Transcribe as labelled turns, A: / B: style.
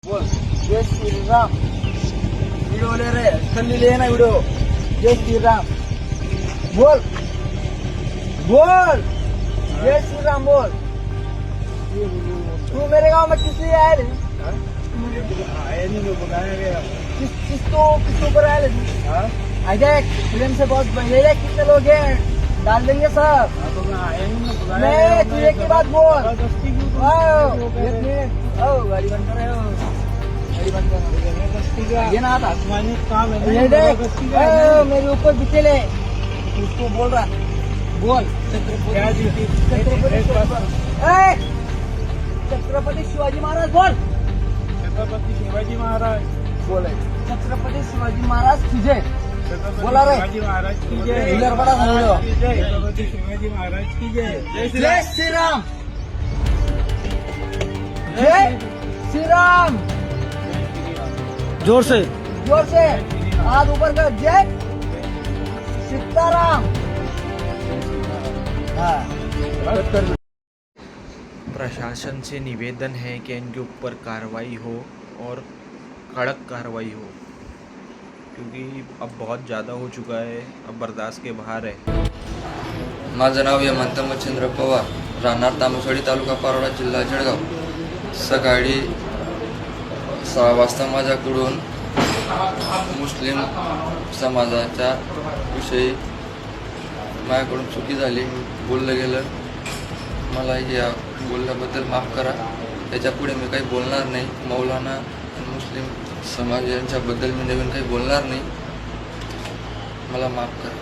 A: बोल जय श्रीराम. व्हिडिओ ले रे खाल्लेली आहे ना व्हिडिओ. जय श्रीराम बोल बोल. जय श्रीराम बोल. तू मेरे गांव में किस लिए आए रे? किसको पर आए थे? अजय फिल्म से बहुत बढ़िया. कितने लोग हैं? डाल देंगे सब. नहीं तू एक ही बात बोल. एक मिनट. गाड़ी बंद कर रहे हो. गाड़ी बंद कर. ये ना आता काम है. ये देख मेरे ऊपर बिचले उसको बोल रहा. बोल छत्रपति शिवाजी महाराज बोल.
B: छत्रपती शिवाजी महाराज
A: बोले छत्रपति शिवाजी महाराज की जय. बोला रे.
B: शिवाजी महाराज की जय.
A: इधर बड़ा बोलो.
B: छत्रपती शिवाजी महाराज की जय.
A: जय श्री राम. जय श्री राम.
B: जोर से
A: हाथ ऊपर कर. जय सीताराम. हाँ
C: प्रशासन से निवेदन है कि इनके ऊपर कार्रवाई हो और कड़क कार्रवाई हो, क्योंकि अब बहुत ज़्यादा हो चुका है, अब बर्दाश्त के बाहर है.
D: माझं नाव हेमंत मच्छिंद्र पवार, राहणार तामसवाडी, तालुका पारोळा, जिल्हा जळगाव. सकाळी 6 वाजता माझ्याकडून मुस्लिम समाजाच्या विषयी माझ्याकडून चुकी झाली, बोललं गेलं. मला या बोलल्याबद्दल माफ करा. त्याच्यापुढे मी काही बोलणार नाही. मौलाना आणि मुस्लिम समाज यांच्याबद्दल मी नवीन काही बोलणार नाही. मला माफ करा.